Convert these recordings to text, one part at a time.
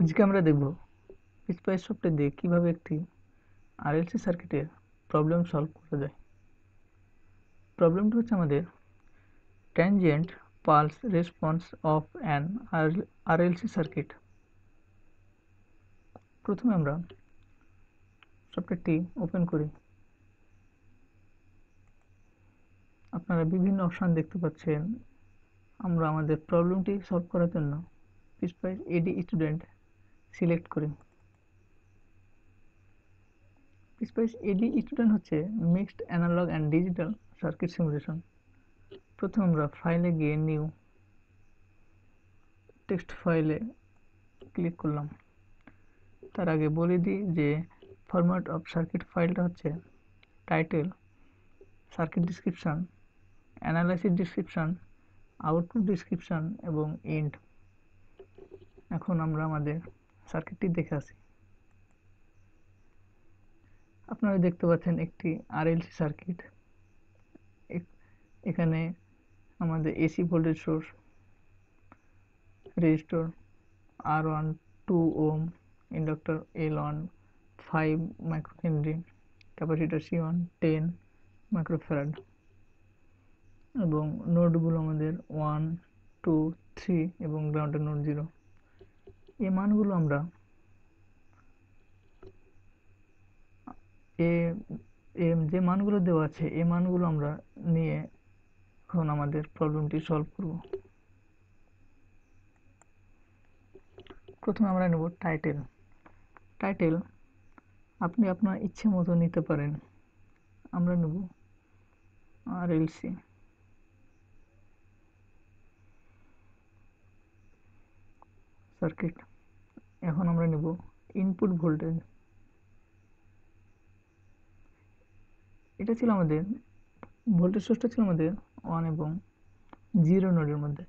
আজকে আমরা দেখব স্পাইস সফটওয়্যার দিয়ে কিভাবে একটি আরএলসি সার্কিটের প্রবলেম সলভ করা যায়। প্রবলেমটা হচ্ছে আমাদের transient pulse response of an RLC circuit. প্রথমে আমরা সফটওয়্যারটি ওপেন করি। আপনারা বিভিন্ন অপশন দেখতে পাচ্ছেন। আমরা আমাদের প্রবলেমটি সলভ করার জন্য স্পাইস এডি স্টুডেন্ট সিলেক্ট করি। স্পাইস এডি স্টুডেন্ট হচ্ছে mixed analog and digital circuit simulation. প্রথমে আমরা ফাইলে গিয়ে নিউ টেক্সট ফাইলে ক্লিক করলাম। তার আগে বলে দিই যে ফরম্যাট অফ সার্কিট ফাইলটা হচ্ছে title, circuit description, analysis description, output description এবং এন্ড। এখন আমরা আমাদের সার্কিটটি দেখে আসি। আপনারা দেখতে পাচ্ছেন একটি আরএলসি সার্কিট। এখানে আমাদের AC voltage source, resistor R1 2 ohm, inductor L1 5 microhenry, capacitor C1 10 microfarad এবং নোডগুলো আমাদের 1 2 3 এবং গ্রাউন্ডের নোড 0। এই মানগুলো আমরা যে মানগুলো দেওয়া আছে এই মানগুলো আমরা নিয়ে এখন আমাদের প্রবলেমটি সলভ করব। প্রথমে আমরা নেব টাইটেল। আপনি আপনার ইচ্ছে মতো নিতে পারেন। আমরা নেব আরএলসি। সার্কিট। এখন আমরা নেব ইনপুট ভোল্টেজ। এটা ছিল আমাদের ভোল্টেজ সোর্সটা ছিল আমাদের 1 এবং 0 নোডের মধ্যে।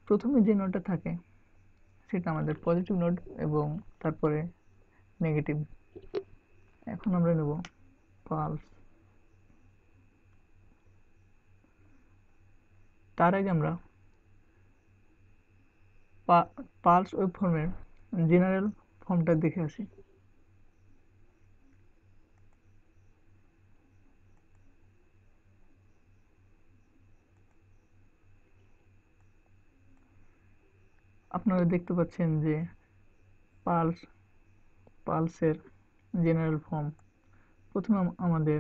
প্রথমে যে নোডটা থাকে সেটা আমাদের পজিটিভ নোড এবং তারপরে নেগেটিভ। এখন আমরা নেব পালস। তার আগে আমরা পালস ওয়েভফর্মের জেনারেল ফর্মটা দেখে আসি। আপনারা দেখতে পাচ্ছেন যে পালসের জেনারেল ফর্ম। প্রথমে আমাদের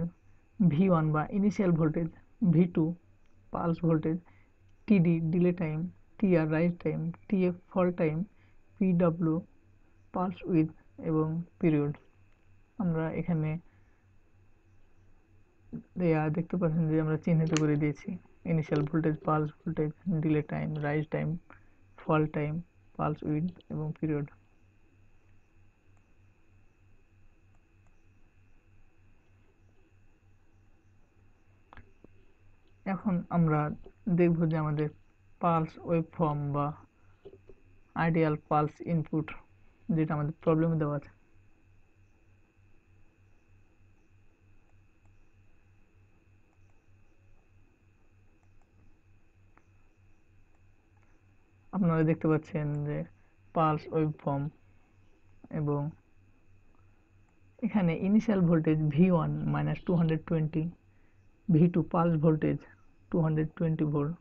V1 বা initial voltage, V2 pulse voltage, TD delay time, TR rise time, TF fall time, PW pulse width এবং পিরিয়ড। আমরা এখানে দেখতে পাচ্ছেন যে আমরা চিহ্নিত করে দিয়েছি initial voltage, pulse voltage, delay time, rise time, fall time, pulse width এবং পিরিয়ড। এখন আমরা দেখব যে আমাদের পালস ওয়েভফর্ম বা আইডিয়াল পালস ইনপুট যেটা আমাদের প্রবলেমে দেওয়া আছে। আপনারা দেখতে পাচ্ছেন যে পালস ওয়েভফর্ম এবং এখানে initial voltage V1 minus 220, V2 pulse voltage 220 volt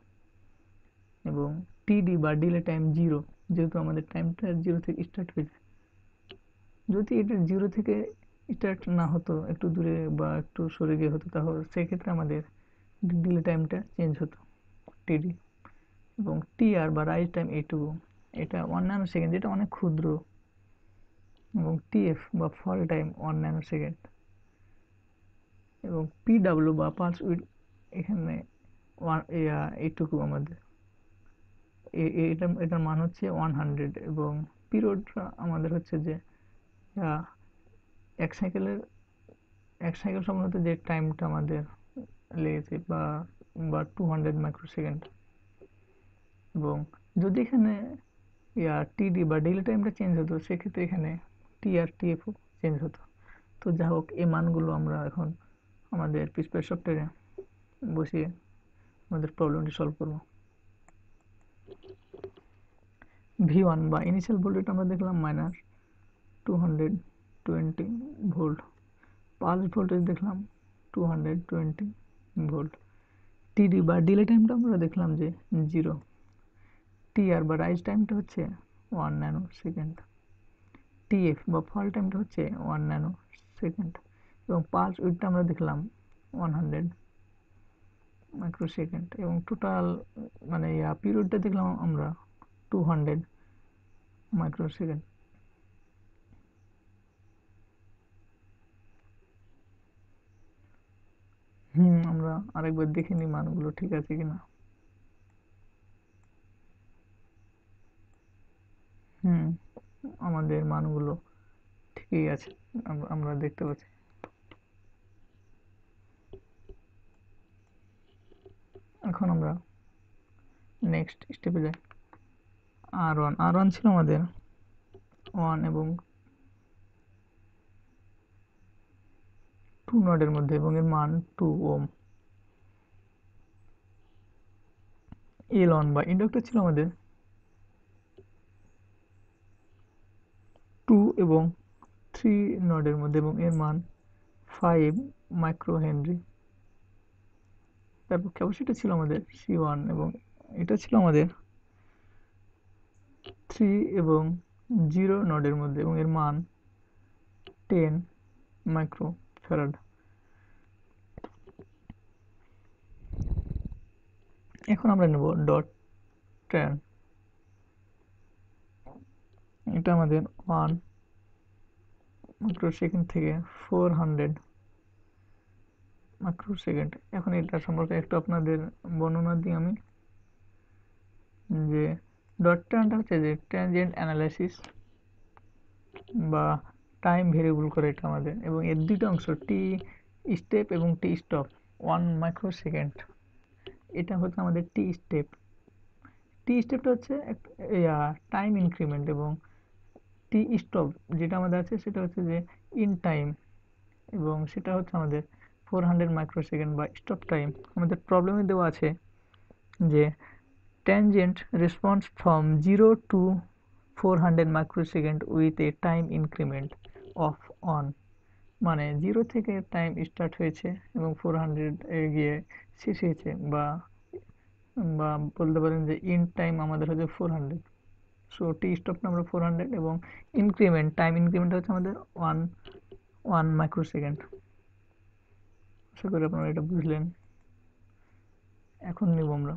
এবং TD বা ডিলে টাইম 0, যেহেতু আমাদের টাইমটা 0 থেকে স্টার্ট হয়েছে। যদি এটা 0 থেকে স্টার্ট না হতো, একটু দূরে বা একটু সরে গিয়ে হতো, তাহলে সেক্ষেত্রে আমাদের ডিলে টাইমটা চেঞ্জ হতো TD। এবং TR বা রাইজ টাইম এইটুকু, এটা 1 ন্যানো সেকেন্ড, যেটা অনেক ক্ষুদ্র। এবং TF বা ফল টাইম 1 ন্যানো সেকেন্ড এবং PW বা পালস উইথ এখানে এইটুকু আমাদের এটার মান হচ্ছে 100 এবং পিরিয়ডটা আমাদের হচ্ছে যে এক সাইকেল সম্বন্ধে যে টাইমটা আমাদের লেগেছে বা 200 মাইক্রোসেকেন্ড। এবং যদি এখানে টিডি বা ডেইলি টাইমটা চেঞ্জ হতো, সেক্ষেত্রে এখানে টিআর টিএফও চেঞ্জ হতো। তো যা হোক, এই মানগুলো আমরা এখন আমাদের পিসপাই সফটওয়্যারে বসিয়ে আমাদের প্রবলেমটি সলভ করব। V1 বা ইনিশিয়াল ভোল্টেজ আমরা দেখলাম মাইনাস 220 ভোল্ট। পালস ভোল্টেজ দেখলাম 220 ভোল্ট। টিডি বা ডিলে টাইমটা আমরা দেখলাম যে 0। টিআর বা রাইজ টাইমটা হচ্ছে 1 ন্যানো সেকেন্ড। টিএফ বা ফল টাইমটা হচ্ছে 1 ন্যানো সেকেন্ড। এবং পালস উইথটা আমরা দেখলাম 100 মাইক্রোসেকেন্ড। এবং টোটাল মানে পিরিয়ডটা দেখলাম আমরা 200 মাইক্রোসেকেন্ড। আমরা আরেকবার দেখে নিই মানগুলো ঠিক আছে কিনা। আমাদের মানগুলো ঠিকই আছে, আমরা দেখতে পাচ্ছি। এখন আমরা নেক্সট স্টেপে যাই। আর ওয়ান ছিল আমাদের 1 এবং 2 নডের মধ্যে এবং এর মান 2 ওম। এল1 বা ইন্ডাক্টর ছিল আমাদের 2 এবং 3 নডের মধ্যে এবং এর মান 5 মাইক্রো হেনরি। তারপর ক্যাপাসিটর ছিল আমাদের C1 এবং এটা ছিল আমাদের 3 এবং 0 নডের মধ্যে এবং এর মান 10 মাইক্রো ফ্যারাড। এখন আমরা নেব ডট ট্রেন। এটা আমাদের 1 মাইক্রোসেকেন্ড থেকে 400 মাইক্রোসেকেন্ড। এখন এটা সম্পর্কে একটু আপনাদের বর্ণনা দিই আমি, যে ডট ট্রেনটা হচ্ছে যে ট্রানজিয়েন্ট অ্যানালাইসিস বা টাইম ভেরিয়েবল করে এটা আমাদের, এবং এর দুটো অংশ টি স্টেপ এবং টি স্টপ। 1 মাইক্রোসেকেন্ড এটা হচ্ছে আমাদের টি স্টেপ। টি স্টেপটা হচ্ছে টাইম ইনক্রিমেন্ট, এবং টি স্টপ যেটা আমাদের আছে সেটা হচ্ছে যে ইন টাইম, এবং সেটা হচ্ছে আমাদের 400 মাইক্রোসেকেন্ড বা স্টপ টাইম। আমাদের প্রবলেমে দেওয়া আছে যে tangent response from 0 to 400 microsecond with a time increment of 1, মানে 0 থেকে টাইম স্টার্ট হয়েছে এবং 400 এ গিয়ে শেষ হয়েছে, বা বা বলতে পারেন যে ইন টাইম আমাদের হচ্ছে 400। সো টি স্টপটা আমরা 400 এবং ইনক্রিমেন্ট টাইম ইনক্রিমেন্ট হচ্ছে আমাদের 1 মাইক্রোসেকেন্ড। আশা করি আপনারা এটা বুঝলেন। এখন নিব আমরা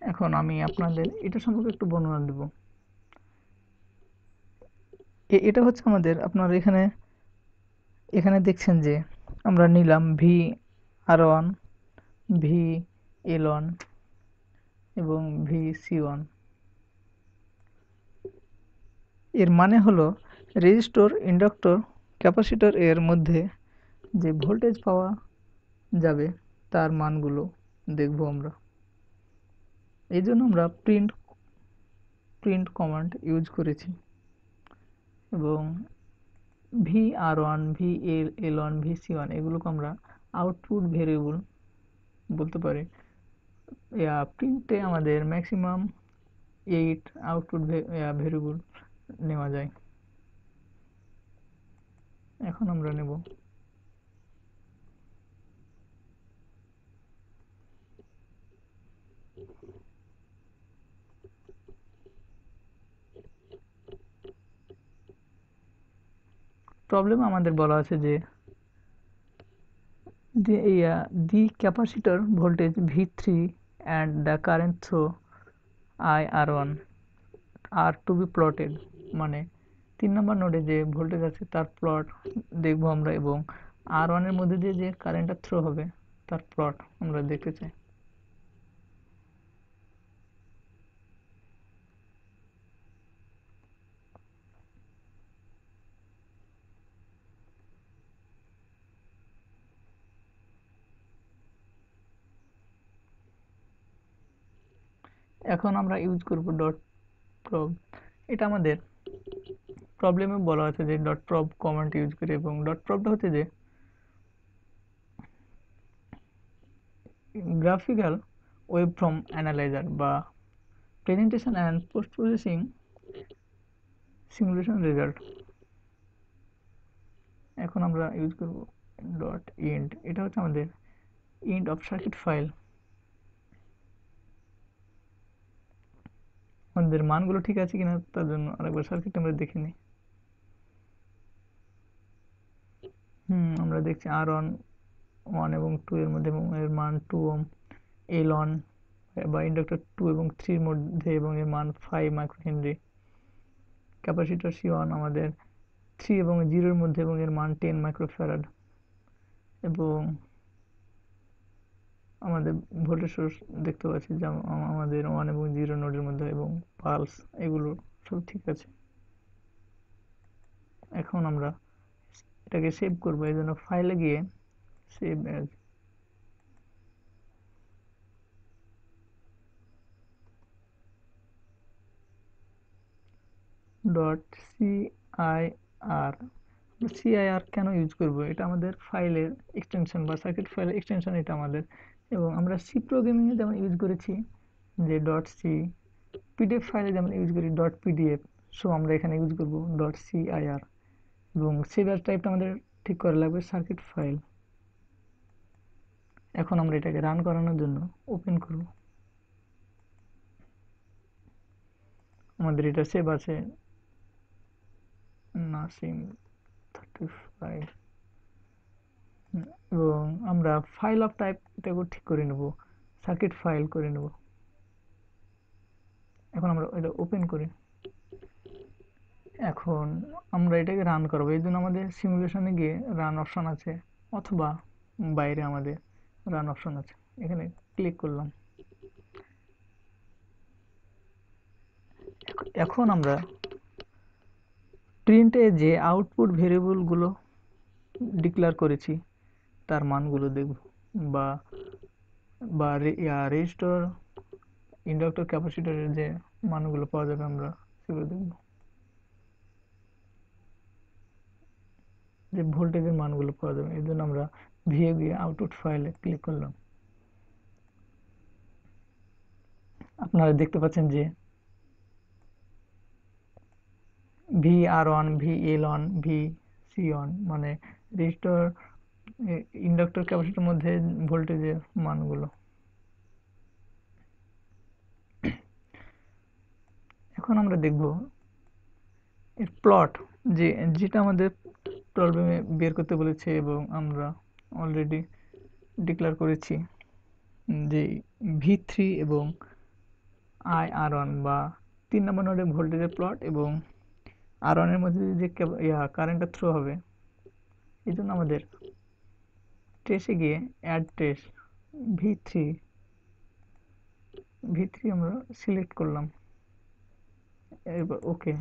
এখন আমি আপনাদের এটা সম্পর্কে একটু বর্ণনা দেব। এটা হচ্ছে আমাদের, আপনার এখানে এখানে দেখছেন যে আমরা নিলাম VR1, VL1 এবং VC1। এর মানে হলো রেজিস্টর, ইন্ডাক্টর, ক্যাপাসিটর এর মধ্যে যে ভোল্টেজ পাওয়া যাবে তার মানগুলো দেখব আমরা। এই জন্য আমরা প্রিন্ট কমান্ড ইউজ করেছি, এবং VR1, VL1, VC1 এগুলোকে আমরা আউটপুট ভেরিয়েবল বলতে পারি। প্রিন্টে আমাদের ম্যাক্সিমাম 8 আউটপুট ভেরিয়েবল নেওয়া যায়। এখন আমরা নেব প্রবলেম আমাদের বলা আছে যে the capacitor voltage V3 and the current through IR1 are to be plotted, মানে 3 নম্বর নোডে যে ভোল্টেজ আছে তার প্লট দেখবো আমরা, এবং R1 এর মধ্যে দিয়ে যে কারেন্টটা থ্রো হবে তার প্লট আমরা দেখতে চাই। এখন আমরা ইউজ করব ডট প্রব। এটা আমাদের প্রবলেমে বলা আছে যে ডট প্রব কমান্ড ইউজ করে, এবং ডট প্রবটা হচ্ছে যে গ্রাফিক্যাল ওয়েবফর্ম অ্যানালাইজার বা presentation and post processing simulation result. এখন আমরা ইউজ করব ডট ইন্ট। এটা হচ্ছে আমাদের ইন্ট অফ সার্কিট ফাইল। আমাদের মানগুলো ঠিক আছে কিনা তার জন্য আরেকবার সার্কিট আমরা দেখে নিই। আমরা দেখছি আর ওয়ান 1 এবং 2 এর মধ্যে এবং এর মান 2 ওহম, এল ওয়ান বা ইন্ডাক্টর 2 এবং 3 এর মধ্যে এবং এর মান 5 micro henry. Capacitor C one আমাদের 3 এবং 0 এর মধ্যে এবং এর মান 10 মাইক্রোফ্যারাড, এবং আমাদের ভোল্টেজ সোর্স দেখতে পাচ্ছি যে আমাদের 1 এবং 0 নোডের মধ্যে, এবং পালস এগুলো সব ঠিক আছে। এখন আমরা এটাকে সেভ করবো, এই জন্য ফাইলে গিয়ে save as dot CIR. CIR কেন ইউজ করব? এটা আমাদের ফাইলের এক্সটেনশন বা সার্কিট ফাইলের এক্সটেনশন এটা আমাদের, এবং আমরা সি প্রোগ্রামিংয়ে যেমন ইউজ করেছি যে ডট সি, পিডিএফ ফাইলে যেমন ইউজ করি ডট পিডিএফ, সো আমরা এখানে ইউজ করব ডট সিআইআর। এবং সেভার টাইপটা আমাদের ঠিক করা লাগবে সার্কিট ফাইল। এখন আমরা এটাকে রান করানোর জন্য ওপেন করব। আমাদের এটা সেভ আছে নাসিম 35, এবং আমরা ফাইল অফ টাইপ এটাকে ঠিক করে নেব, সার্কিট ফাইল করে নেব। এখন আমরা এটা ওপেন করি। এখন আমরা এটাকে রান করবো, এই জন্য আমাদের সিমুলেশনে গিয়ে রান অপশন আছে, অথবা বাইরে আমাদের রান অপশন আছে, এখানে ক্লিক করলাম। এখন আমরা প্রিন্টে যে আউটপুট ভেরিয়েবলগুলো ডিক্লেয়ার করেছি তার মানগুলো দেখব, বা বা রেজিস্টর, ইন্ডাক্টর, ক্যাপাসিটরের যে মানগুলো পাওয়া যাবে আমরা সেগুলো দেখব, যে ভোল্টেজের মানগুলো পাওয়া যাবে। এই জন্য আমরা ভিএ গিয়ে আউটপুট ফাইলে ক্লিক করলাম। আপনারা দেখতে পাচ্ছেন যে V R one, V L one, V C one, মানে রেজিস্টর, ইন্ডাক্টর, ক্যাপাসিটর মধ্যে ভোল্টেজের মানগুলো। এখন আমরা দেখব এর প্লট, যেটা আমাদের প্রবলেমে বের করতে বলেছে, এবং আমরা অলরেডি ডিক্লেয়ার করেছি যে ভি3 এবং IR1 বা 3 নম্বর নোডে ভোল্টেজের প্লট, এবং R1 এর মধ্যে যে কারেন্টটা থ্রো হবে, এই জন্য আমাদের ট্রেসে গিয়ে অ্যাড ট্রেস ভি থ্রি আমরা সিলেক্ট করলাম, এরপর ওকে।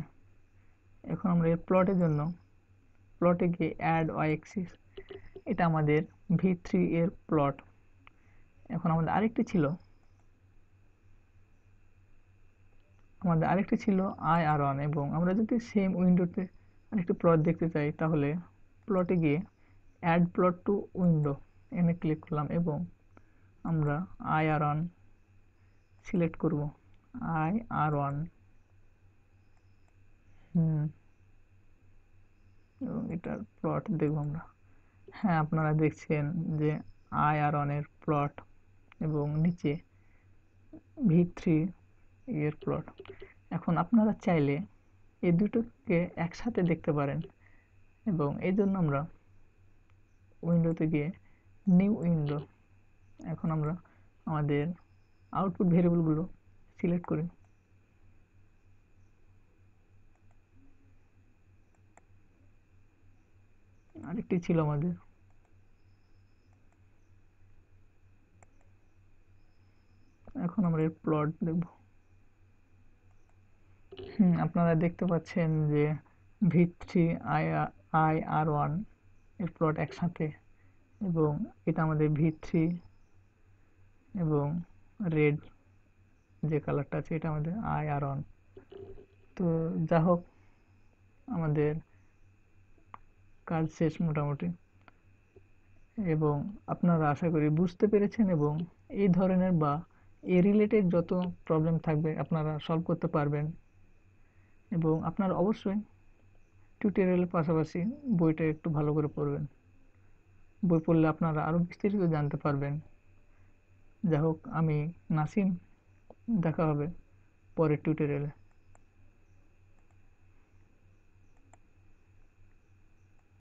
এখন আমরা এর প্লটের জন্য প্লটে গিয়ে অ্যাড ওয়াই অ্যাক্সিস, এটা আমাদের ভি3 এর প্লট। এখন আমাদের আরেকটি ছিল IR1, এবং আমরা যদি সেম উইন্ডোতে আরেকটি প্লট দেখতে চাই তাহলে প্লটে গিয়ে অ্যাড প্লট টু উইন্ডো এনে ক্লিক করলাম, এবং আমরা IR1 সিলেক্ট করব, IR1। এবং এটার প্লট দেখব আমরা। হ্যাঁ, আপনারা দেখছেন যে IR1 এর প্লট এবং নিচে ভি3 এর প্লট। এখন আপনারা চাইলে এই দুটোকে একসাথে দেখতে পারেন, এবং এই জন্য আমরা উইন্ডোতে গিয়ে নিউ উইন্ডো, এখন আমরা আমাদের আউটপুট ভেরিয়েবলগুলো সিলেক্ট করি। আরেকটি ছিল আমাদের, এখন আমরা এর প্লট দেখব। আপনারা দেখতে পাচ্ছেন যে ভি3 আই আর1 এর প্লট একসাথে, এবং এটা আমাদের ভি3 এবং রেড যে কালারটা আছে এটা আমাদের আই আর1। তো যা হোক, আমাদের কাজ শেষ মোটামুটি, এবং আপনারা আশা করি বুঝতে পেরেছেন এবং এই ধরনের বা এ রিলেটেড যত প্রবলেম থাকবে আপনারা সলভ করতে পারবেন। এবং আপনারা অবশ্যই টিউটোরিয়ালের পাশাপাশি বইটা একটু ভালো করে পড়বেন। বই পড়লে আপনারা আরও বিস্তারিত জানতে পারবেন। যাই হোক, আমি নাসিম, দেখা হবে পরের টিউটোরিয়ালে।